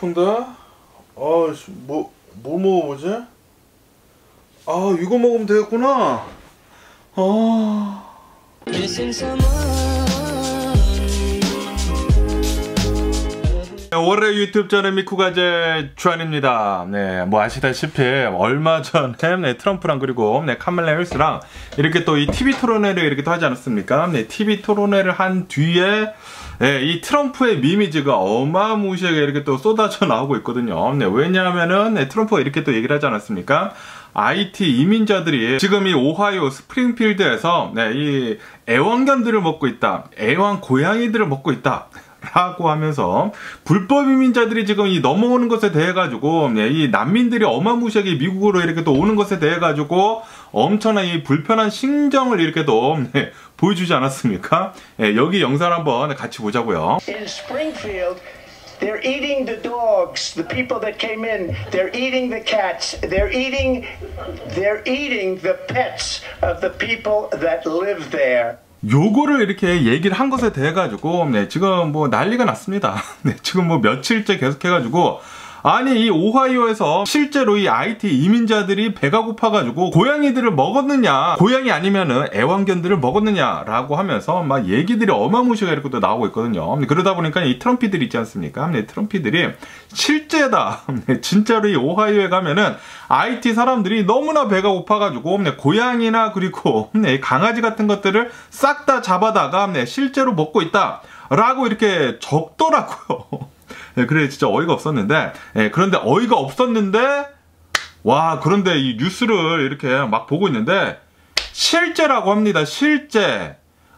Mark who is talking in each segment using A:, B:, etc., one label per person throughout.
A: 배고픈데? 뭐 먹어보지? 이거 먹으면 되겠구나. 월요일 유튜브 채널 미쿠가제 주한입니다. 네, 뭐 아시다시피 얼마 전에 트럼프랑 그리고 카말라 해리스랑 이렇게 또 이 TV 토론회를 이렇게 또 하지 않았습니까? TV 토론회를 한 뒤에 이 트럼프의 미미즈가 어마무시하게 이렇게 또 쏟아져 나오고 있거든요. 왜냐하면은 트럼프가 이렇게 또 얘기를 하지 않았습니까? IT 이민자들이 지금 이 오하이오 스프링필드에서 이 애완견들을 먹고 있다. 애완 고양이들을 먹고 있다. 라고 하면서 불법 이민자들이 지금 이 넘어오는 것에 대해 가지고 이 난민들이 어마무시하게 미국으로 이렇게 또 오는 것에 대해 가지고 엄청난 이 불편한 심정을 이렇게 또 보여주지 않았습니까? 여기 영상 한번 같이 보자고요.
B: In Springfield, they're eating the dogs, the people that came in. They're eating the cats. They're eating the pets of the people that live there.
A: 요거를 이렇게 얘기를 한 것에 대해 가지고 지금 뭐 난리가 났습니다. 지금 뭐 며칠째 계속 해가지고 아니 이 오하이오에서 실제로 이 IT 이민자들이 배가 고파가지고 고양이들을 먹었느냐, 고양이 아니면은 애완견들을 먹었느냐 라고 하면서 막 얘기들이 어마무시하게 이렇게 또 나오고 있거든요. 그러다 보니까 이 트럼피들이 있지 않습니까? 트럼피들이 실제다, 진짜로 이 오하이오에 가면은 IT 사람들이 너무나 배가 고파가지고 고양이나 그리고 강아지 같은 것들을 싹 다 잡아다가 실제로 먹고 있다 라고 이렇게 적더라고요. 그래 진짜 어이가 없었는데, 그런데 어이가 없었는데 와, 그런데 이 뉴스를 이렇게 막 보고 있는데 실제라고 합니다.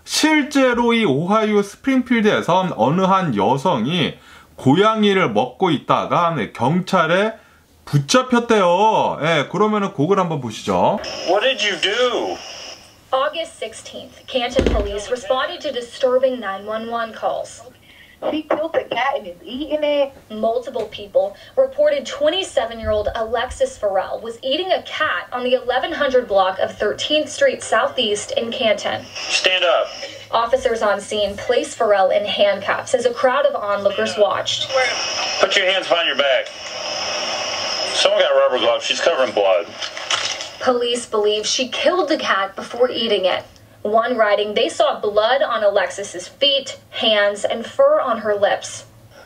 A: 실제로 이 오하이오 스프링필드에서 어느 한 여성이 고양이를 먹고 있다가 경찰에 붙잡혔대요. 그러면은 그걸 한번 보시죠.
C: What did you do?
D: August 16th, Canton police responded to disturbing 911 calls.
E: He killed the cat and is eating it.
D: Multiple people reported 27-year-old Alexis Farrell was eating a cat on the 1100 block of 13th Street Southeast in Canton.
C: Stand up.
D: Officers on scene placed Farrell in handcuffs as a crowd of onlookers watched.
C: Put your hands behind your back. Someone got rubber gloves. She's covered in blood.
D: Police believe she killed the cat before eating it. One writing, they saw blood on Alexis's feet, hands, and fur on her lips.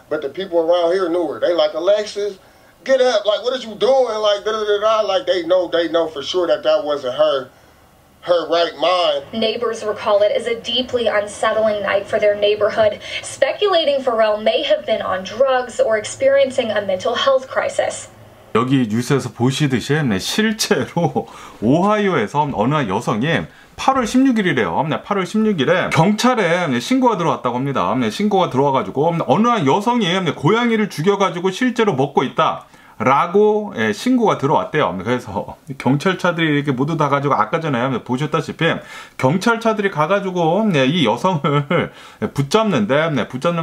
F: But the people around here knew her. They like, Alexis, get up. Like, what are you doing? Like, da-da-da-da. Like, they know for sure that wasn't her right mind.
D: Neighbors recall it as a deeply unsettling night for their neighborhood, speculating Farrell may have been on drugs or experiencing a mental health crisis.
A: 여기 뉴스에서 보시듯이 실제로 오하이오에서 어느 한 여성이 8월 16일이래요. 8월 16일에 경찰에 신고가 들어왔다고 합니다. 신고가 들어와가지고 어느 한 여성이 고양이를 죽여가지고 실제로 먹고 있다 라고 신고가 들어왔대요. 그래서 경찰차들이 이렇게 모두 다 가지고 아까 전에 보셨다시피 경찰차들이 가가지고 이 여성을 붙잡는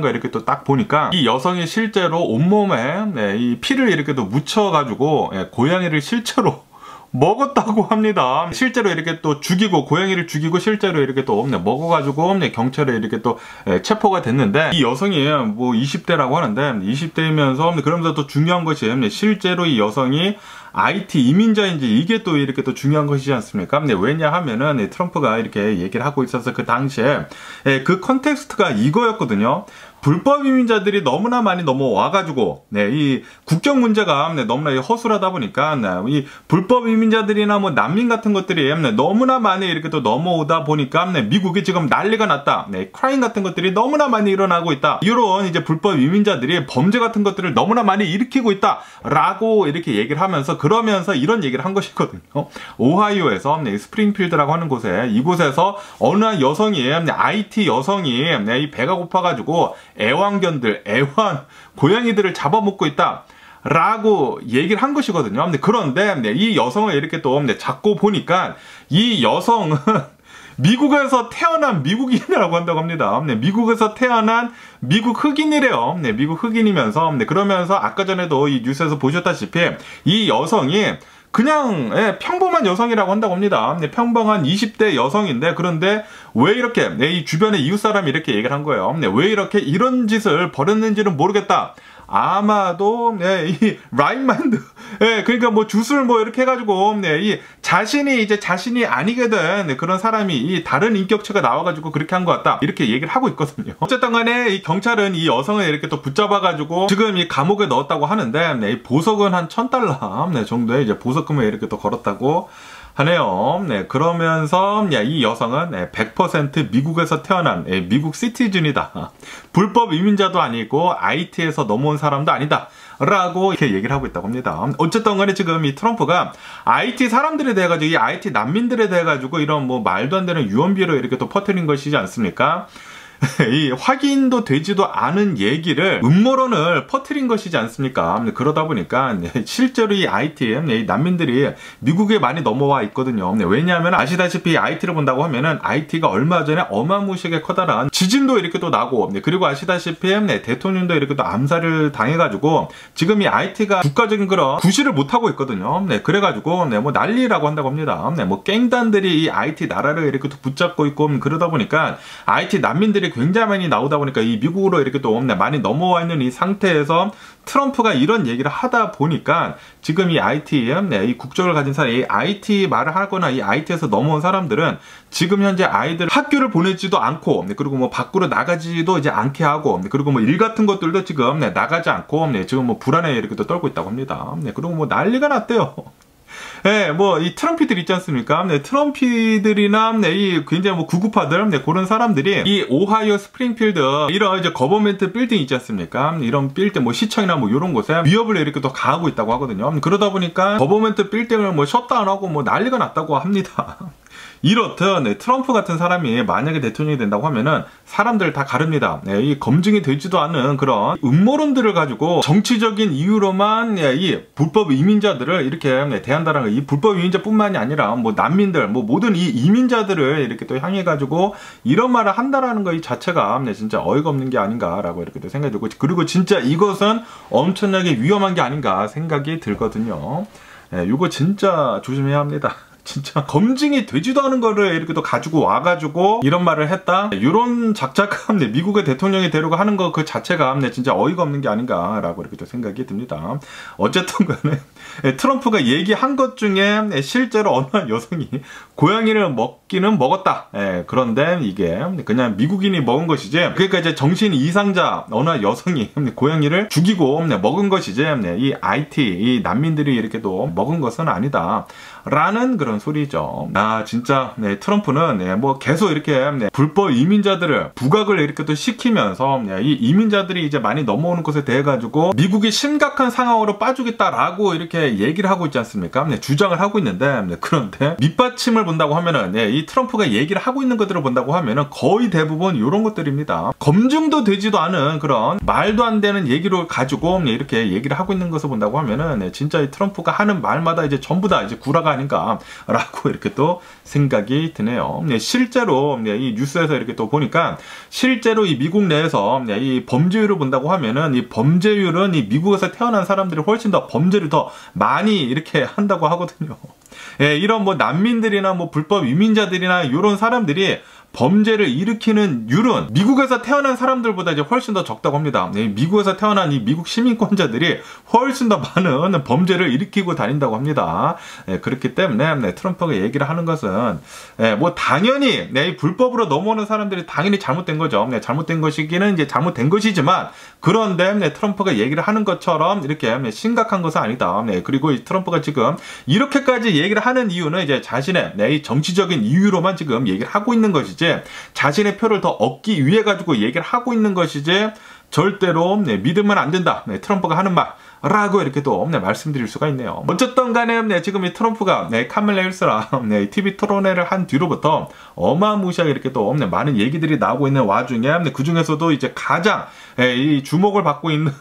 A: 거 이렇게 또 딱 보니까 이 여성이 실제로 온몸에 이 피를 이렇게 또 묻혀가지고 고양이를 실제로 먹었다고 합니다. 실제로 이렇게 또 죽이고, 고양이를 죽이고 실제로 이렇게 또 먹어가지고 경찰에 이렇게 또 체포가 됐는데, 이 여성이 뭐 20대라고 하는데 20대이면서 그러면서 또 중요한 것이 실제로 이 여성이 IT 이민자인지 이게 또 이렇게 또 중요한 것이지 않습니까? 왜냐하면은 트럼프가 이렇게 얘기를 하고 있어서 그 당시에 그 컨텍스트가 이거였거든요. 불법 이민자들이 너무나 많이 넘어와가지고 이 국경 문제가 너무나 허술하다 보니까 이 불법 이민자들이나 뭐 난민 같은 것들이 너무나 많이 이렇게 또 넘어오다 보니까 미국이 지금 난리가 났다. 크라임 같은 것들이 너무나 많이 일어나고 있다. 이런 이제 불법 이민자들이 범죄 같은 것들을 너무나 많이 일으키고 있다라고 이렇게 얘기를 하면서, 그러면서 이런 얘기를 한 것이거든요. 오하이오에서 스프링필드라고 하는 곳에, 이곳에서 어느 한 여성이, IT 여성이 이 배가 고파가지고 애완견들, 고양이들을 잡아먹고 있다 라고 얘기를 한 것이거든요. 그런데 이 여성을 이렇게 또 잡고 보니까 이 여성은 미국에서 태어난 미국인이라고 한다고 합니다. 미국에서 태어난 미국 흑인이래요. 미국 흑인이면서, 그러면서 아까 전에도 이 뉴스에서 보셨다시피 이 여성이 그냥 평범한 여성이라고 한다고 합니다. 평범한 20대 여성인데, 그런데 왜 이렇게 이 주변의 이웃 사람이 이렇게 얘기를 한 거예요. 왜 이렇게 이런 짓을 벌였는지는 모르겠다 아마도 이 라이트마인드 그러니까 뭐 주술 뭐 이렇게 해가지고 이 자신이 이제 자신이 아니게 된 그런 사람이 이 다른 인격체가 나와가지고 그렇게 한 것 같다 이렇게 얘기를 하고 있거든요. 어쨌든 간에 이 경찰은 이 여성을 이렇게 또 붙잡아가지고 지금 이 감옥에 넣었다고 하는데 이 보석은 한 $1000 정도의 이제 보석금을 이렇게 또 걸었다고 하네요. 그러면서 이 여성은 100% 미국에서 태어난 미국 시티즌이다. 불법 이민자도 아니고 IT에서 넘어온 사람도 아니다. 라고 이렇게 얘기를 하고 있다고 합니다. 어쨌든 간에 지금 이 트럼프가 IT 사람들에 대해 가지고 이 IT 난민들에 대해 가지고 이런 뭐 말도 안 되는 유언비어로 이렇게 또 퍼뜨린 것이지 않습니까? 이 확인도 되지도 않은 얘기를 음모론을 퍼뜨린 것이지 않습니까? 그러다 보니까 실제로 이 IT 난민들이 미국에 많이 넘어와 있거든요. 왜냐하면 아시다시피 IT를 본다고 하면은 IT가 얼마 전에 어마무시하게 커다란 지진도 이렇게 또 나고, 그리고 아시다시피 대통령도 이렇게 또 암살을 당해가지고 지금 이 IT가 국가적인 그런 구실을 못 하고 있거든요. 그래가지고 뭐 난리라고 한다고 합니다. 뭐 깽단들이 이 IT 나라를 이렇게 또 붙잡고 있고 그러다 보니까 IT 난민들이 굉장히 많이 나오다 보니까 이 미국으로 이렇게 또 많이 넘어와 있는 이 상태에서 트럼프가 이런 얘기를 하다 보니까 지금 이 IT, 이 국적을 가진 사람, 이 IT 말을 하거나 이 IT에서 넘어온 사람들은 지금 현재 아이들 학교를 보내지도 않고, 그리고 뭐 밖으로 나가지도 이제 않게 하고, 그리고 뭐 일 같은 것들도 지금 나가지 않고, 지금 뭐 불안해 이렇게 또 떨고 있다고 합니다. 그리고 뭐 난리가 났대요. 뭐, 이 트럼피들 있지 않습니까? 트럼피들이나, 이 굉장히 뭐 구구파들, 그런 사람들이 이 오하이오 스프링필드, 이런 이제 거버먼트 빌딩 있지 않습니까? 이런 빌딩, 뭐 시청이나 뭐 이런 곳에 위협을 이렇게 또 가하고 있다고 하거든요. 그러다 보니까 거버먼트 빌딩을 뭐 셧다운하고 뭐 난리가 났다고 합니다. 이렇듯 트럼프 같은 사람이 만약에 대통령이 된다고 하면은 사람들 다 가릅니다. 이 검증이 되지도 않은 그런 음모론들을 가지고 정치적인 이유로만 이 불법 이민자들을 이렇게 대한다는 거. 이 불법 이민자뿐만이 아니라 뭐 난민들, 뭐 모든 이 이민자들을 이렇게 또 향해 가지고 이런 말을 한다라는 거 이 자체가 진짜 어이가 없는 게 아닌가라고 이렇게 또 생각이 들고, 그리고 진짜 이것은 엄청나게 위험한 게 아닌가 생각이 들거든요. 이거 진짜 조심해야 합니다. 진짜 검증이 되지도 않은 거를 이렇게 또 가지고 와가지고 이런 말을 했다? 이런 작작함, 미국의 대통령이 되려고 하는 거 그 자체가 진짜 어이가 없는 게 아닌가라고 이렇게 또 생각이 듭니다. 어쨌든 간에 트럼프가 얘기한 것 중에 실제로 어느 한 여성이 고양이를 먹기는 먹었다. 그런데 이게 그냥 미국인이 먹은 것이지, 그러니까 이제 정신 이상자 어느 한 여성이 고양이를 죽이고 먹은 것이지 이 IT, 이 난민들이 이렇게 또 먹은 것은 아니다. 라는 그런 소리죠. 진짜 트럼프는 뭐 계속 이렇게 불법 이민자들을 부각을 이렇게 또 시키면서 이 이민자들이 이제 많이 넘어오는 것에 대해 가지고 미국이 심각한 상황으로 빠지겠다라고 이렇게 얘기를 하고 있지 않습니까? 주장을 하고 있는데, 그런데 밑받침을 본다고 하면은 이 트럼프가 얘기를 하고 있는 것들을 본다고 하면은 거의 대부분 이런 것들입니다. 검증도 되지도 않은 그런 말도 안 되는 얘기를 가지고 이렇게 얘기를 하고 있는 것을 본다고 하면은 진짜 이 트럼프가 하는 말마다 이제 전부 다 이제 구라가 아닌가라고 이렇게 또 생각이 드네요. 실제로 이 뉴스에서 이렇게 또 보니까 실제로 이 미국 내에서 이 범죄율을 본다고 하면은 이 범죄율은 이 미국에서 태어난 사람들이 훨씬 더 범죄를 더 많이 이렇게 한다고 하거든요. 이런 뭐 난민들이나 뭐 불법 이민자들이나 이런 사람들이 범죄를 일으키는 율은 미국에서 태어난 사람들보다 이제 훨씬 더 적다고 합니다. 미국에서 태어난 이 미국 시민권자들이 훨씬 더 많은 범죄를 일으키고 다닌다고 합니다. 그렇기 때문에 트럼프가 얘기를 하는 것은 뭐 당연히 불법으로 넘어오는 사람들이 당연히 잘못된 거죠. 잘못된 것이기는 이제 잘못된 것이지만, 그런데 트럼프가 얘기를 하는 것처럼 이렇게 심각한 것은 아니다. 그리고 이 트럼프가 지금 이렇게까지 얘기를 하는 이유는 이제 자신의 이 정치적인 이유로만 지금 얘기를 하고 있는 것이지, 자신의 표를 더 얻기 위해 가지고 얘기를 하고 있는 것이지 절대로 믿으면 안 된다. 트럼프가 하는 말. 라고 이렇게 또 말씀드릴 수가 있네요. 어쨌든 간에 지금 이 트럼프가 카멀라 해리스랑 TV 토론회를 한 뒤로부터 어마무시하게 이렇게 또 많은 얘기들이 나오고 있는 와중에 그 중에서도 이제 가장 이 주목을 받고 있는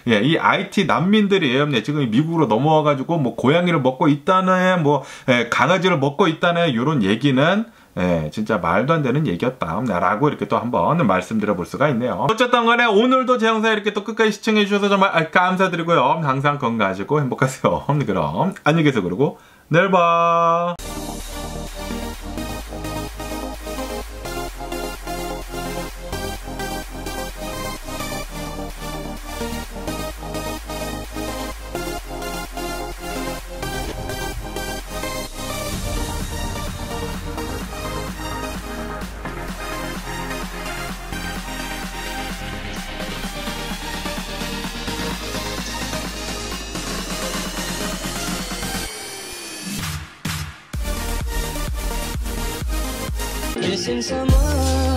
A: 이 IT 난민들이 지금 미국으로 넘어와가지고 뭐 고양이를 먹고 있다네, 뭐 강아지를 먹고 있다네, 이런 얘기는 진짜 말도 안 되는 얘기였다 라고 이렇게 또 한번 말씀드려 볼 수가 있네요. 어쨌든 간에 오늘도 제 영상 이렇게 또 끝까지 시청해 주셔서 정말 감사드리고요. 항상 건강하시고 행복하세요. 그럼 안녕히 계세요. 그리고 내일 봐.
G: missing someone.